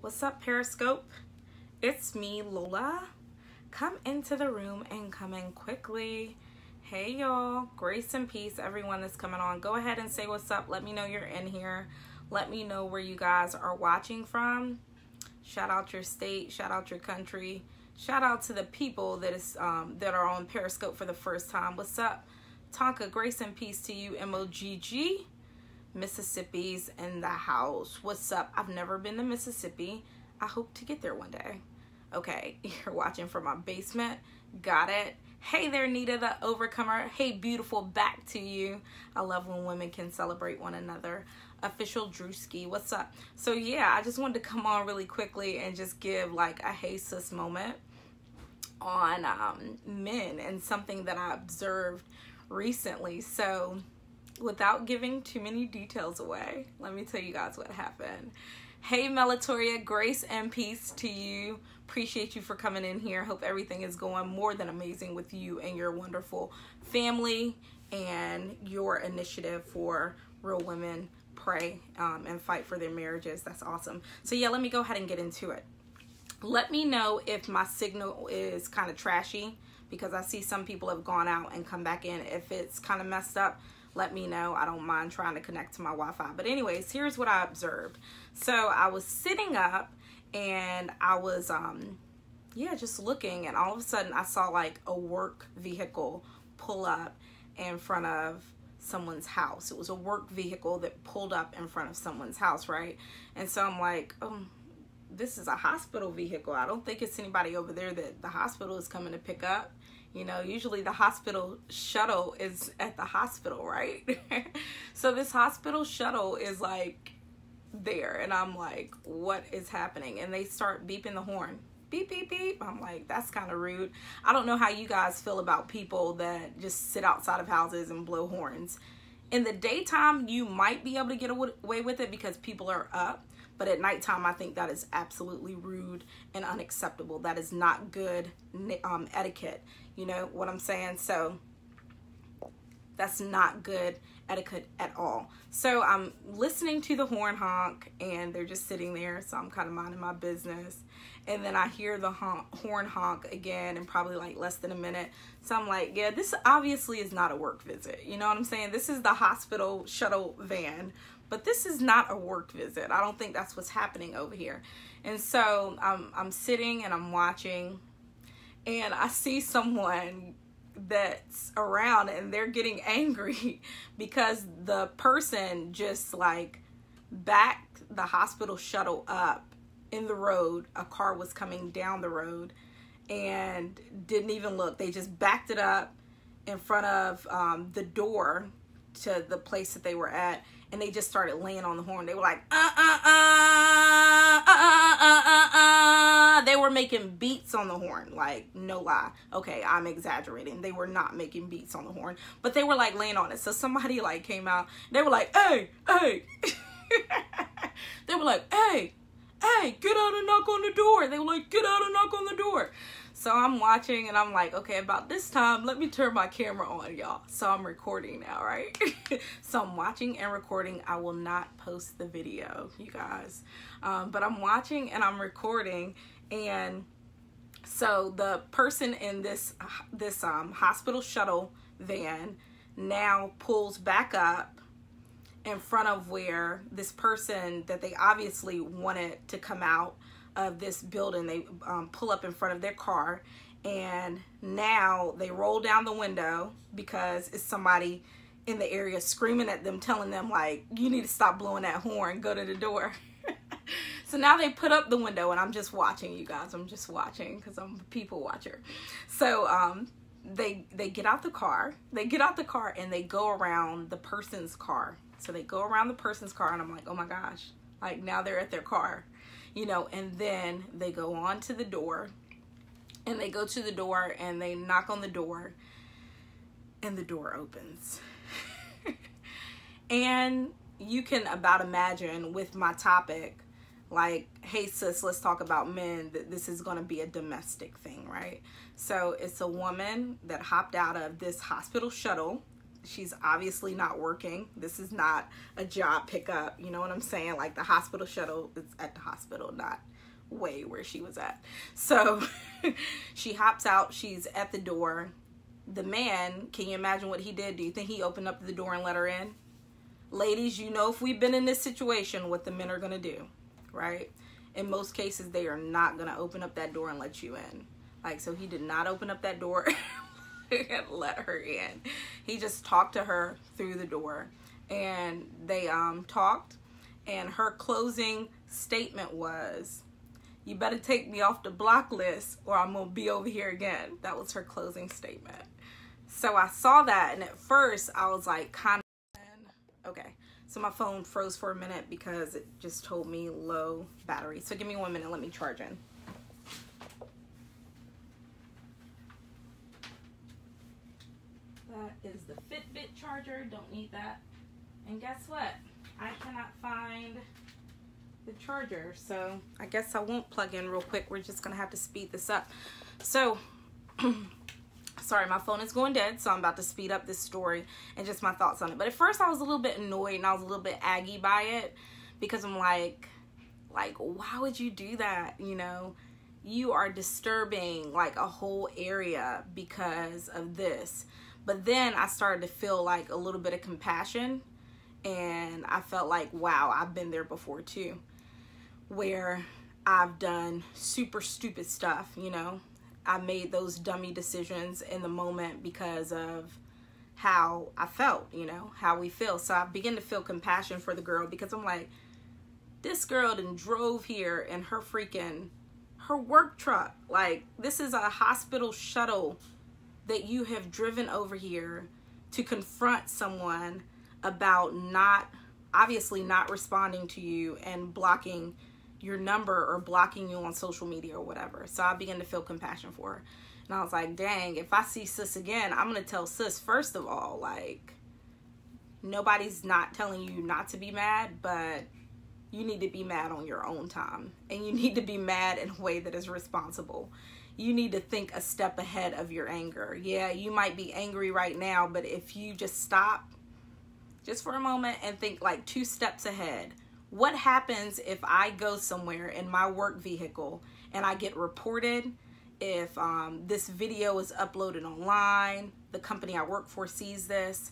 What's up, Periscope? It's me, Lola. Come into the room and come in quickly. Hey, y'all. Grace and peace, everyone that's coming on. Go ahead and say what's up. Let me know you're in here. Let me know where you guys are watching from. Shout out your state. Shout out your country. Shout out to the people that are on Periscope for the first time. What's up? Tonka, grace and peace to you, MOGG. Mississippi's in the house. What's up? I've never been to Mississippi. I hope to get there one day. Okay, you're watching from my basement. Got it. Hey there, Nita the Overcomer. Hey, beautiful, back to you. I love when women can celebrate one another. Official Drewski, what's up? So yeah, I just wanted to come on really quickly and just give like a hey sis moment on men and something that I observed recently. So without giving too many details away, let me tell you guys what happened. Hey Melatoria, grace and peace to you. Appreciate you for coming in here. Hope everything is going more than amazing with you and your wonderful family and your initiative for Real Women Pray and Fight for their marriages. That's awesome. So yeah, let me go ahead and get into it. Let me know if my signal is kind of trashy, because I see some people have gone out and come back in. If it's kind of messed up, let me know. I don't mind trying to connect to my Wi-Fi. But anyways, here's what I observed. So I was sitting up and I was, just looking, and all of a sudden I saw like a work vehicle pull up in front of someone's house. It was a work vehicle that pulled up in front of someone's house, right? And so I'm like, this is a hospital vehicle. I don't think it's anybody over there that the hospital is coming to pick up. You know, usually the hospital shuttle is at the hospital, right? So this hospital shuttle is like there, and I'm like, what is happening? And they start beeping the horn. Beep, beep, beep. I'm like, that's kind of rude. I don't know how you guys feel about people that just sit outside of houses and blow horns. In the daytime, you might be able to get away with it because people are up. But at nighttime, I think that is absolutely rude and unacceptable. That is not good etiquette. You know what I'm saying? So that's not good etiquette at all. So I'm listening to the horn honk, and they're just sitting there. So I'm kind of minding my business. And then I hear the horn honk again in probably like less than a minute. So I'm like, yeah, this obviously is not a work visit. You know what I'm saying? This is the hospital shuttle van. But this is not a work visit. I don't think that's what's happening over here. And so I'm sitting and I'm watching, and I see someone that's around, and they're getting angry because the person just like backed the hospital shuttle up in the road. A car was coming down the road and didn't even look. They just backed it up in front of the door to the place that they were at. And they just started laying on the horn. They were like, They were making beats on the horn. Like, no lie. Okay, I'm exaggerating. They were not making beats on the horn. But they were like laying on it. So somebody like came out. They were like, hey, hey. They were like, hey, get out and knock on the door. They were like, get out and knock on the door. So I'm watching, and I'm like, okay, about this time, let me turn my camera on, y'all. So I'm recording now, right? So I'm watching and recording. I will not post the video, you guys. But I'm watching and I'm recording. And so the person in this hospital shuttle van now pulls back up in front of where this person that they obviously wanted to come out of this building. They pull up in front of their car, and now they roll down the window because it's somebody in the area screaming at them, telling them like, you need to stop blowing that horn, go to the door. So now they put up the window, and I'm just watching, you guys. I'm just watching because I'm a people watcher. So they get out the car. They get out the car and they go around the person's car. So they go around the person's car, and I'm like, oh my gosh, like now they're at their car. You know, and then they go on to the door, and they go to the door, and they knock on the door, and the door opens. And you can about imagine with my topic, like, hey sis, let's talk about men, that this is going to be a domestic thing, right? So it's a woman that hopped out of this hospital shuttle she's obviously not working. This is not a job pickup. You know what I'm saying? Like the hospital shuttle is at the hospital, not way where she was at. So she hops out. She's at the door. The man, can you imagine what he did? Do you think he opened up the door and let her in? Ladies, you know, if we've been in this situation, what the men are going to do, right? In most cases, they are not going to open up that door and let you in. Like, so he did not open up that door and let her in. He just talked to her through the door, and they talked, and her closing statement was, "You better take me off the block list or I'm going to be over here again." That was her closing statement. So I saw that, and at first I was like, kind of, okay. So my phone froze for a minute because it just told me low battery. So give me 1 minute, let me charge in. That is the Fitbit charger, don't need that. And guess what? I cannot find the charger, so I guess I won't plug in real quick. We're just gonna have to speed this up. So sorry, my phone is going dead, so I'm about to speed up this story and just my thoughts on it. But at first I was a little bit annoyed and I was a little bit aggy by it, because I'm like why would you do that? You know, you are disturbing like a whole area because of this. But then I started to feel like a little bit of compassion, and I felt like, wow, I've been there before too, where I've done super stupid stuff, you know. I made those dummy decisions in the moment because of how I felt, you know, how we feel. So I began to feel compassion for the girl, because I'm like, this girl done drove here in her work truck. Like, this is a hospital shuttle that you have driven over here to confront someone about obviously not responding to you and blocking your number or blocking you on social media or whatever. So I began to feel compassion for her. And I was like, dang, if I see sis again, I'm going to tell sis, first of all, like, nobody's not telling you not to be mad, but you need to be mad on your own time. And you need to be mad in a way that is responsible. You need to think a step ahead of your anger. Yeah, you might be angry right now, but if you just stop just for a moment and think like 2 steps ahead, what happens if I go somewhere in my work vehicle and I get reported? If this video is uploaded online, the company I work for sees this,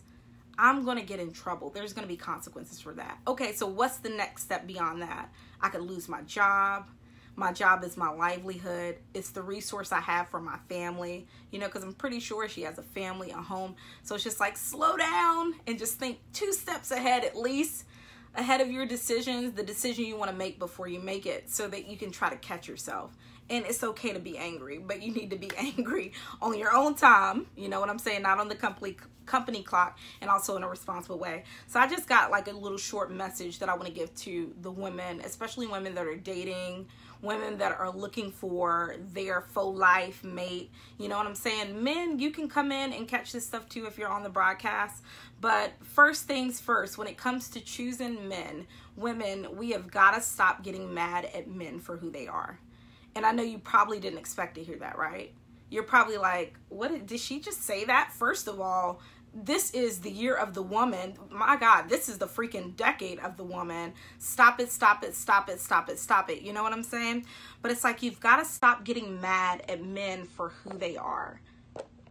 I'm going to get in trouble. There's going to be consequences for that. Okay, so what's the next step beyond that? I could lose my job. My job is my livelihood. It's the resource I have for my family, you know, because I'm pretty sure she has a family, a home. So it's just like, slow down and just think 2 steps ahead, at least ahead of your decisions, the decision you want to make before you make it, so that you can try to catch yourself. And it's okay to be angry, but you need to be angry on your own time. You know what I'm saying? Not on the company clock, and also in a responsible way. So I just got like a little short message that I want to give to the women, especially women that are dating, women that are looking for their faux life mate. You know what I'm saying? Men, you can come in and catch this stuff too if you're on the broadcast. But first things first, when it comes to choosing men, women, we have got to stop getting mad at men for who they are. And I know you probably didn't expect to hear that, right? You're probably like, what did she just say that? First of all, this is the year of the woman. My God, this is the freaking decade of the woman. Stop it, stop it, stop it, stop it, stop it. You know what I'm saying? But it's like, you've got to stop getting mad at men for who they are.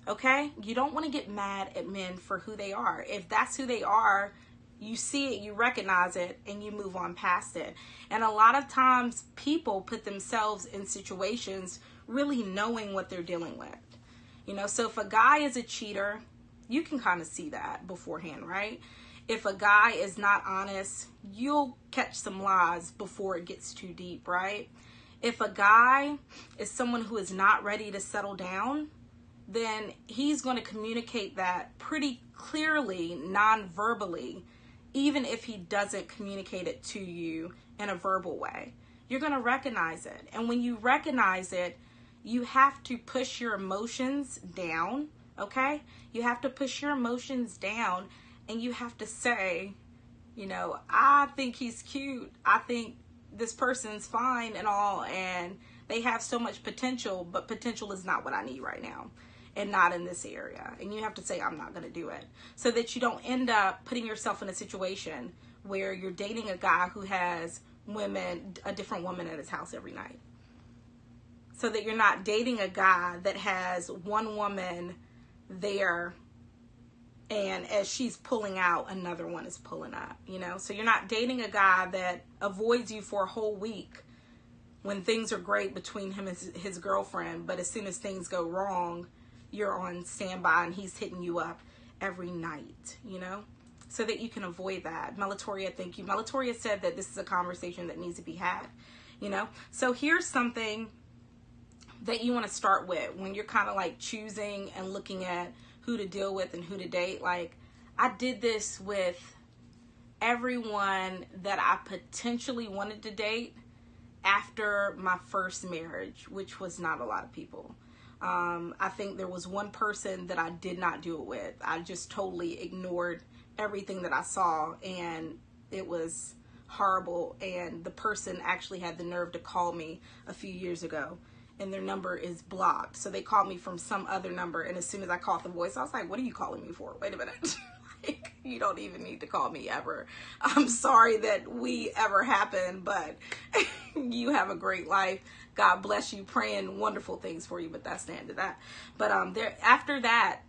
Okay? You don't want to get mad at men for who they are. If that's who they are, you see it, you recognize it, and you move on past it. And a lot of times people put themselves in situations really knowing what they're dealing with. You know, so if a guy is a cheater, you can kind of see that beforehand, right? If a guy is not honest, you'll catch some lies before it gets too deep, right? If a guy is someone who is not ready to settle down, then he's going to communicate that pretty clearly, non-verbally, even if he doesn't communicate it to you in a verbal way. You're going to recognize it. And when you recognize it, you have to push your emotions down, okay? You have to push your emotions down, and you have to say, you know, I think he's cute. I think this person's fine and all, and they have so much potential, but potential is not what I need right now. and not in this area. And you have to say, I'm not going to do it, so that you don't end up putting yourself in a situation where you're dating a guy who has a different woman at his house every night. So that you're not dating a guy that has one woman there, and as she's pulling out, another one is pulling up, you know? So you're not dating a guy that avoids you for a whole week when things are great between him and his girlfriend, but as soon as things go wrong, you're on standby and he's hitting you up every night, you know? So that you can avoid that. Melatoria, thank you. Melatoria said that this is a conversation that needs to be had, you know? So here's something that you want to start with when you're kind of like choosing and looking at who to deal with and who to date. Like, I did this with everyone that I potentially wanted to date after my first marriage, which was not a lot of people. I think there was one person that I did not do it with. I just totally ignored everything that I saw, and it was horrible. And the person actually had the nerve to call me a few years ago, and their number is blocked. So they called me from some other number, and as soon as I caught the voice, I was like, what are you calling me for? Wait a minute. Like, you don't even need to call me ever. I'm sorry that we ever happened, but you have a great life. God bless you. Praying wonderful things for you, but that's the end of that. But after that,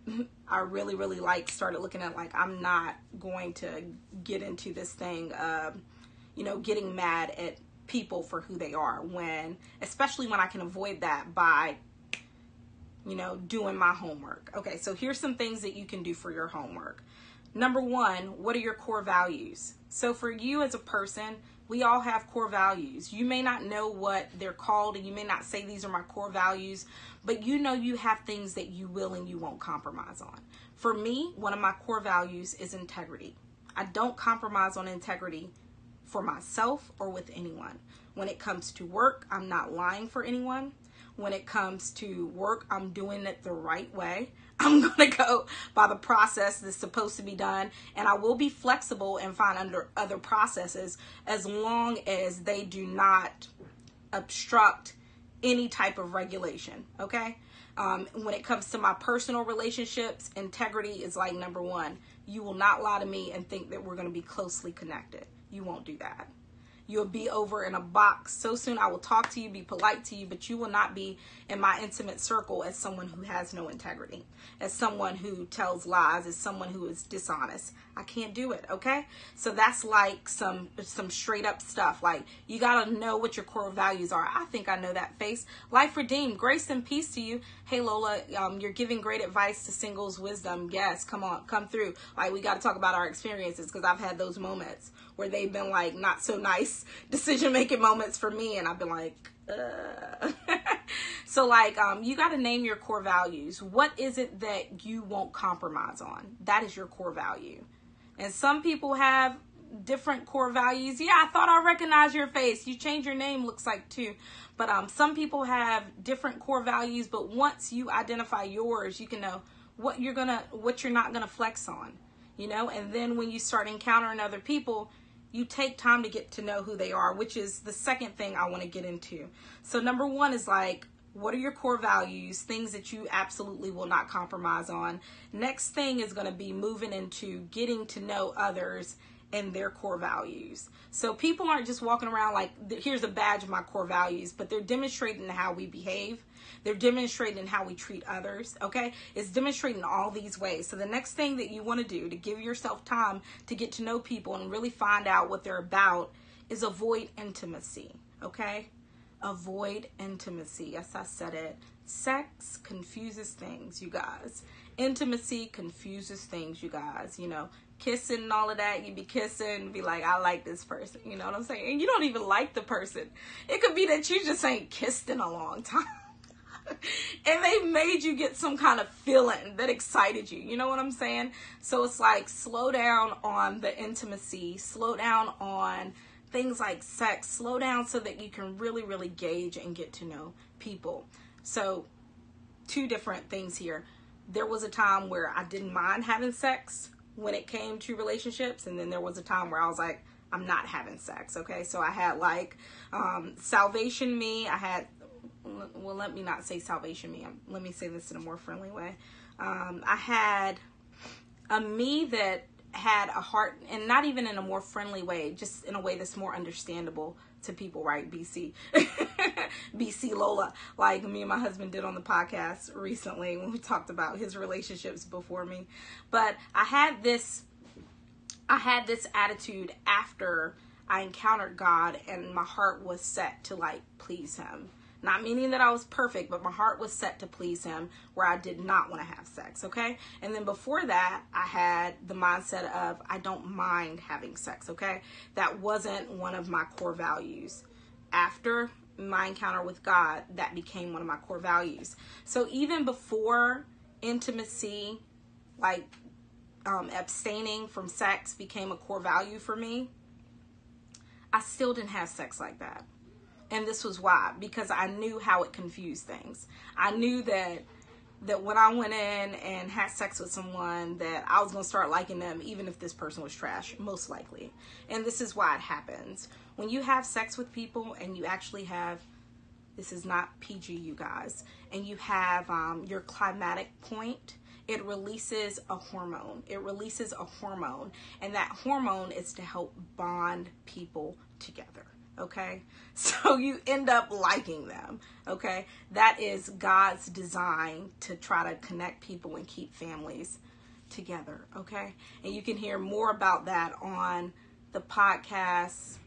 I really, really started looking at, like, I'm not going to get into this thing of, you know, getting mad at people for who they are, especially when I can avoid that by, you know, doing my homework. Okay, so here's some things that you can do for your homework. Number one, what are your core values? So for you as a person, we all have core values. You may not know what they're called, and you may not say these are my core values, but you know you have things that you will and you won't compromise on. For me, one of my core values is integrity. I don't compromise on integrity for myself or with anyone. When it comes to work, I'm not lying for anyone. When it comes to work, I'm doing it the right way. I'm going to go by the process that's supposed to be done, and I will be flexible and find other processes as long as they do not obstruct any type of regulation, okay? When it comes to my personal relationships, integrity is like number one. You will not lie to me and think that we're going to be closely connected. You won't do that. You'll be over in a box so soon. I will talk to you, be polite to you, but you will not be in my intimate circle as someone who has no integrity, as someone who tells lies, as someone who is dishonest. I can't do it, okay? So that's like some straight up stuff. Like, you got to know what your core values are. I think I know that face. Life redeemed. Grace and peace to you. Hey, Lola, you're giving great advice to singles, wisdom. Yes, come on, come through. Like, we got to talk about our experiences, because I've had those moments where they've been like not so nice decision-making moments for me, and I've been like, So like, you got to name your core values. What is it that you won't compromise on? That is your core value. And some people have different core values. Yeah, I thought I recognized your face. You changed your name, looks like, too. But some people have different core values, but once you identify yours, you can know what you're not gonna flex on, you know. And then when you start encountering other people, you take time to get to know who they are, which is the second thing I want to get into. So number one is like, what are your core values, things that you absolutely will not compromise on. Next thing is going to be moving into getting to know others and their core values. So people aren't just walking around like, here's a badge of my core values, but they're demonstrating how we behave. They're demonstrating how we treat others, okay? It's demonstrating all these ways. So the next thing that you want to do to give yourself time to get to know people and really find out what they're about is avoid intimacy, okay? Avoid intimacy. Yes, I said it. Sex confuses things, you guys. Intimacy confuses things, you guys. You know, kissing and all of that. You be kissing, be like, I like this person. You know what I'm saying? And you don't even like the person. It could be that you just ain't kissed in a long time. And they made you get some kind of feeling that excited you. You know what I'm saying? So it's like, slow down on the intimacy. Slow down on things like sex. Slow down so that you can really, really gauge and get to know people. So two different things here. There was a time where I didn't mind having sex when it came to relationships. And then there was a time where I was like, I'm not having sex. Okay. So I had like, salvation me. I had well, let me not say salvation me. Let me say this in a more friendly way. I had a me that had a heart, and not even in a more friendly way, just in a way that's more understandable to people, right? BC. BC Lola, like me and my husband did on the podcast recently when we talked about his relationships before me. But I had this attitude after I encountered God, and my heart was set to like please him. Not meaning that I was perfect, but my heart was set to please him, where I did not want to have sex, okay? And then before that, I had the mindset of I don't mind having sex, okay? That wasn't one of my core values. After my encounter with God, that became one of my core values. So even before intimacy, like abstaining from sex became a core value for me, I still didn't have sex like that. And this was why, because I knew how it confused things. I knew that when I went in and had sex with someone, that I was going to start liking them even if this person was trash, most likely. And this is why it happens. When you have sex with people and you actually have, this is not PG, you guys, and you have your climatic point, it releases a hormone. It releases a hormone. And that hormone is to help bond people together. Okay, so you end up liking them. Okay, that is God's design to try to connect people and keep families together. Okay, and you can hear more about that on the podcast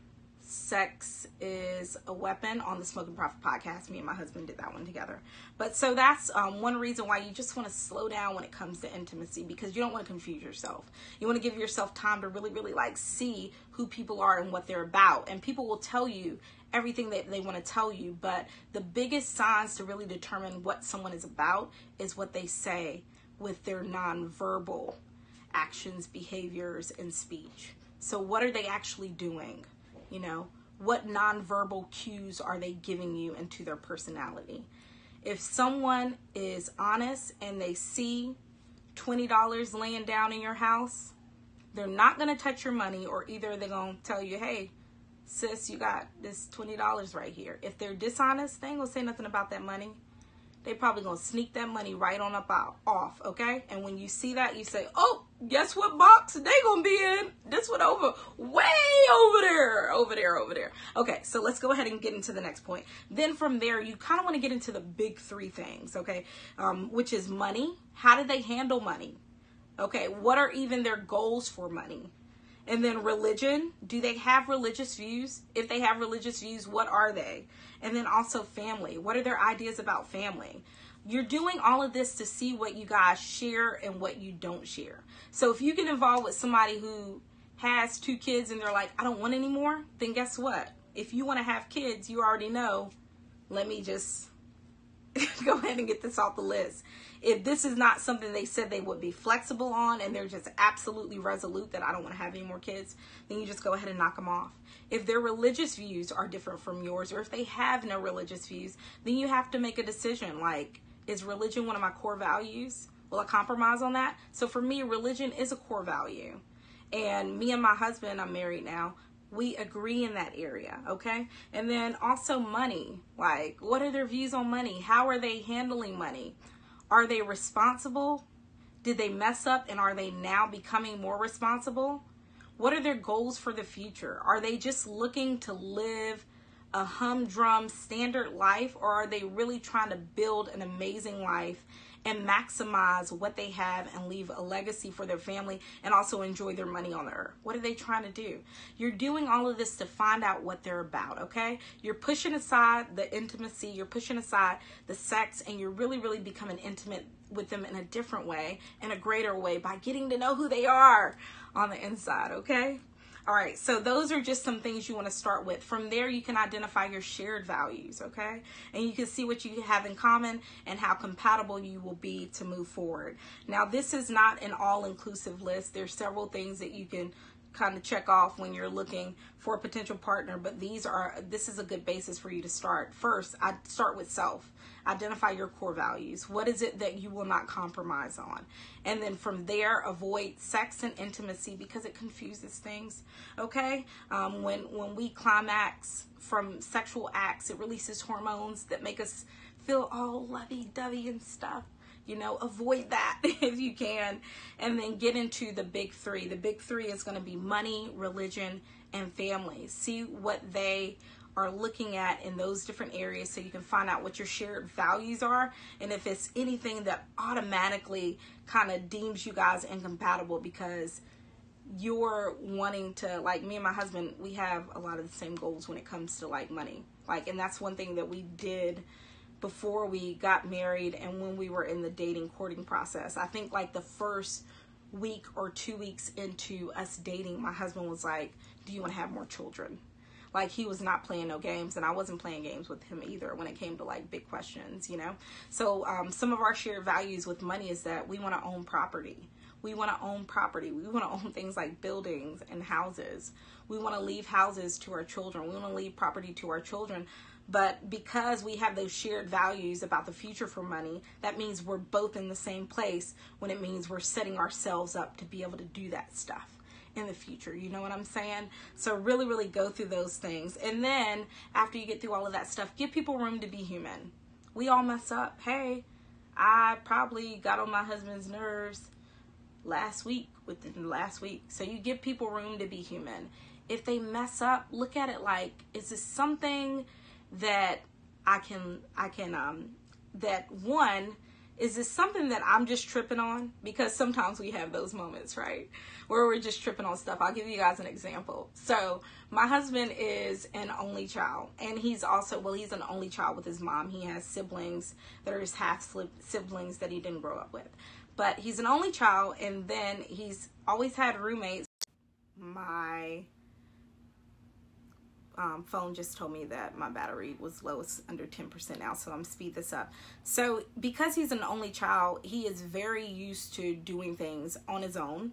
Sex is a Weapon on the Smoking Prophet podcast. Me and my husband did that one together. But so that's one reason why you just want to slow down when it comes to intimacy, because you don't want to confuse yourself. You want to give yourself time to really, really like see who people are and what they're about. And people will tell you everything that they want to tell you. But the biggest signs to really determine what someone is about is what they say with their nonverbal actions, behaviors, and speech. So what are they actually doing? You know, what nonverbal cues are they giving you into their personality? If someone is honest and they see $20 laying down in your house, they're not going to touch your money, or either they're going to tell you, hey, sis, you got this $20 right here. If they're dishonest, they ain't going to say nothing about that money. They probably going to sneak that money right on up off, okay? And when you see that, you say, oh, guess what box they going to be in? This one way over there. Okay, so let's go ahead and get into the next point. Then from there, you kind of want to get into the big three things, okay? Which is money. How do they handle money? Okay, what are even their goals for money? And then religion. Do they have religious views? If they have religious views, what are they? And then also family. What are their ideas about family? You're doing all of this to see what you guys share and what you don't share. So if you get involved with somebody who has 2 kids and they're like, I don't want any more, then guess what? If you want to have kids, you already know, let me just go ahead and get this off the list. If this is not something they said they would be flexible on, and they're just absolutely resolute that I don't want to have any more kids, then you just go ahead and knock them off. If their religious views are different from yours, or if they have no religious views, then you have to make a decision. Like, is religion one of my core values? Will I compromise on that? So for me, religion is a core value. And me and my husband, I'm married now, we agree in that area, okay? And then also money. Like, what are their views on money? How are they handling money? Are they responsible? Did they mess up, and are they now becoming more responsible? What are their goals for the future? Are they just looking to live a humdrum standard life, or are they really trying to build an amazing life and maximize what they have and leave a legacy for their family and also enjoy their money on the earth? What are they trying to do? You're doing all of this to find out what they're about, okay? You're pushing aside the intimacy, you're pushing aside the sex, and you're really, really becoming intimate with them in a different way, in a greater way, by getting to know who they are on the inside, okay? All right, so those are just some things you want to start with. From there, you can identify your shared values, okay? And you can see what you have in common and how compatible you will be to move forward. Now, this is not an all-inclusive list. There's several things that you can kind of check off when you're looking for a potential partner, but this is a good basis for you to start. First, I start with self. Identify your core values. What is it that you will not compromise on? And then from there, avoid sex and intimacy because it confuses things. Okay? When we climax from sexual acts, it releases hormones that make us feel all lovey-dovey and stuff. You know, avoid that if you can. And then get into the big three. The big three is going to be money, religion, and family. See what they are looking at in those different areas so you can find out what your shared values are, and if it's anything that automatically kind of deems you guys incompatible because you're wanting to, like me and my husband, we have a lot of the same goals when it comes to like money. Like, and that's one thing that we did before we got married and when we were in the dating courting process. I think like the first week or 2 weeks into us dating, my husband was like, do you want to have more children? Like, he was not playing no games, and I wasn't playing games with him either when it came to like big questions, you know. So some of our shared values with money is that we want to own property. We want to own property. We want to own things like buildings and houses. We want to leave houses to our children. We want to leave property to our children. But because we have those shared values about the future for money, that means we're both in the same place when it means we're setting ourselves up to be able to do that stuff in the future. You know what I'm saying? So really, really go through those things. And then after you get through all of that stuff, give people room to be human. We all mess up. Hey, I probably got on my husband's nerves within the last week. So you give people room to be human. If they mess up, look at it like, is this something that is this something that I'm just tripping on? Because sometimes we have those moments, right? Where we're just tripping on stuff. I'll give you guys an example. So my husband is an only child, and he's an only child with his mom. He has siblings that are his half siblings that he didn't grow up with. But he's an only child, and then he's always had roommates. My phone just told me that my battery was low. It's under 10% now, so I'm speed this up. So because he's an only child, he is very used to doing things on his own.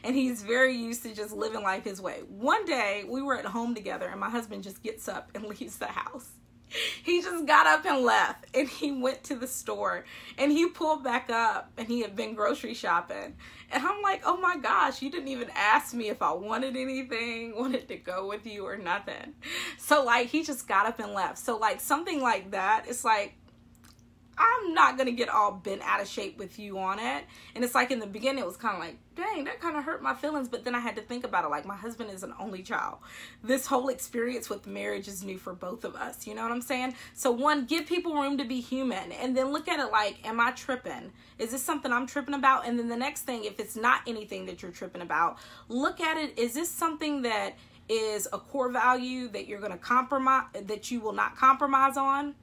And he's very used to just living life his way. One day we were at home together and my husband just gets up and leaves the house. He just got up and left, and he went to the store, and he pulled back up, and he had been grocery shopping. And I'm like, oh my gosh, you didn't even ask me if I wanted anything, wanted to go with you or nothing. So like, he just got up and left. So like something like that, it's like, I'm not going to get all bent out of shape with you on it. And it's like in the beginning, it was kind of like, dang, that kind of hurt my feelings. But then I had to think about it. Like, my husband is an only child. This whole experience with marriage is new for both of us. You know what I'm saying? So one, give people room to be human. And then look at it like, am I tripping? Is this something I'm tripping about? And then the next thing, if it's not anything that you're tripping about, look at it. Is this something that is a core value that you're going to compromise, that you will not compromise on?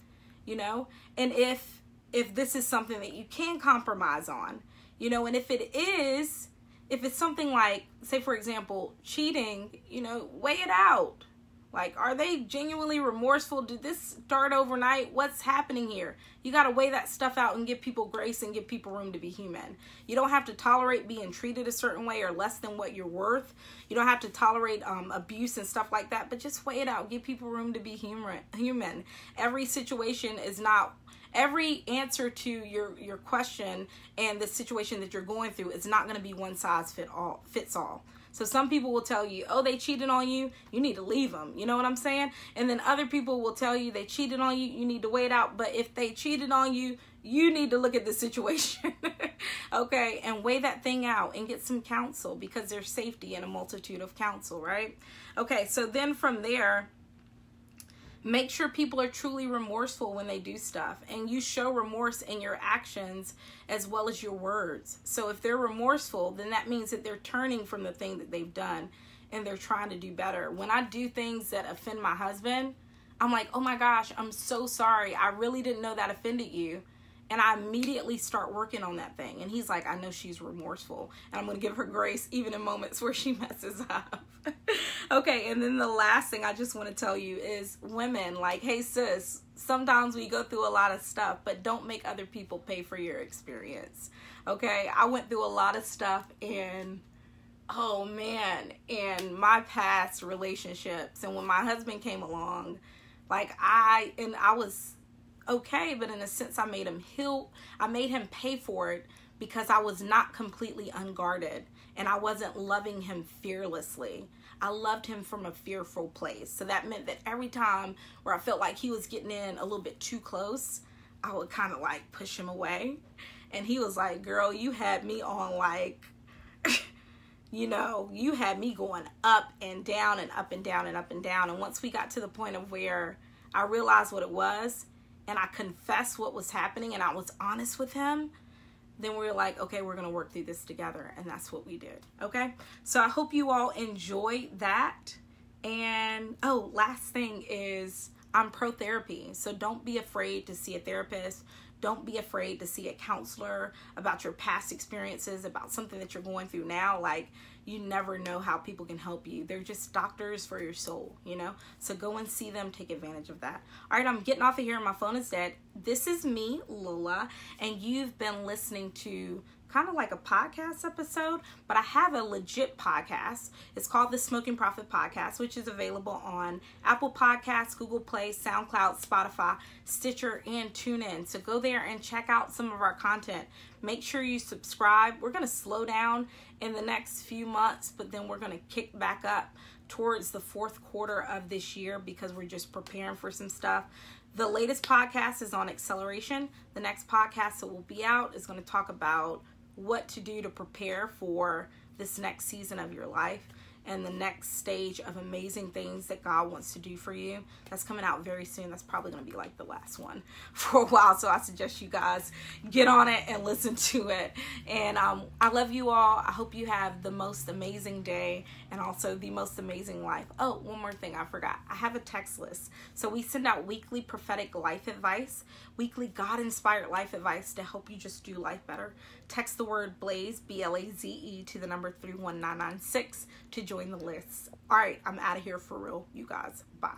You know? And if this is something that you can compromise on, you know, and if it's something like, say, for example, cheating, you know, weigh it out. Like, are they genuinely remorseful? Did this start overnight? What's happening here? You got to weigh that stuff out and give people grace and give people room to be human. You don't have to tolerate being treated a certain way or less than what you're worth. You don't have to tolerate abuse and stuff like that, but just weigh it out. Give people room to be human. Every situation is not... Every answer to your question and the situation that you're going through is not going to be one size fits all. So some people will tell you, oh, they cheated on you, you need to leave them. You know what I'm saying? And then other people will tell you they cheated on you, you need to wait out. But if they cheated on you, you need to look at the situation. Okay? And weigh that thing out and get some counsel, because there's safety in a multitude of counsel, right? Okay, so then from there, make sure people are truly remorseful when they do stuff, and you show remorse in your actions as well as your words. So if they're remorseful, then that means that they're turning from the thing that they've done and they're trying to do better. When I do things that offend my husband, I'm like, oh my gosh, I'm so sorry. I really didn't know that offended you. And I immediately start working on that thing. And he's like, I know she's remorseful, and I'm going to give her grace even in moments where she messes up. Okay, and then the last thing I just want to tell you is, women, like, hey sis, sometimes we go through a lot of stuff, but don't make other people pay for your experience. Okay, I went through a lot of stuff, and oh man, in my past relationships, and when my husband came along, like I was okay, but in a sense I made him pay for it because I was not completely unguarded and I wasn't loving him fearlessly. I loved him from a fearful place. So that meant that every time where I felt like he was getting in a little bit too close, I would kind of like push him away. And he was like, girl, you had me on like, you know, you had me going up and down and up and down and up and down. And once we got to the point of where I realized what it was and I confessed what was happening and I was honest with him, then we were like, okay, we're going to work through this together. And that's what we did. Okay. So I hope you all enjoyed that. And, oh, last thing is I'm pro therapy. So don't be afraid to see a therapist. Don't be afraid to see a counselor about your past experiences, about something that you're going through now. Like, you never know how people can help you. They're just doctors for your soul, you know? So go and see them. Take advantage of that. All right, I'm getting off of here and my phone is dead. This is me, Lola, and you've been listening to kind of like a podcast episode, but I have a legit podcast. It's called the Smoking Profit Podcast, which is available on Apple Podcasts, Google Play, SoundCloud, Spotify, Stitcher, and TuneIn. So go there and check out some of our content. Make sure you subscribe. We're going to slow down in the next few months, but then we're going to kick back up towards the fourth quarter of this year because we're just preparing for some stuff. The latest podcast is on acceleration. The next podcast that will be out is going to talk about what to do to prepare for this next season of your life and the next stage of amazing things that God wants to do for you. That's coming out very soon. That's probably going to be like the last one for a while. So I suggest you guys get on it and listen to it. And I love you all. I hope you have the most amazing day and also the most amazing life. Oh, one more thing I forgot. I have a text list. So we send out weekly prophetic life advice, weekly God-inspired life advice to help you just do life better. Text the word BLAZE, BLAZE, to the number 31996 to join the list. All right, I'm out of here for real, you guys. Bye.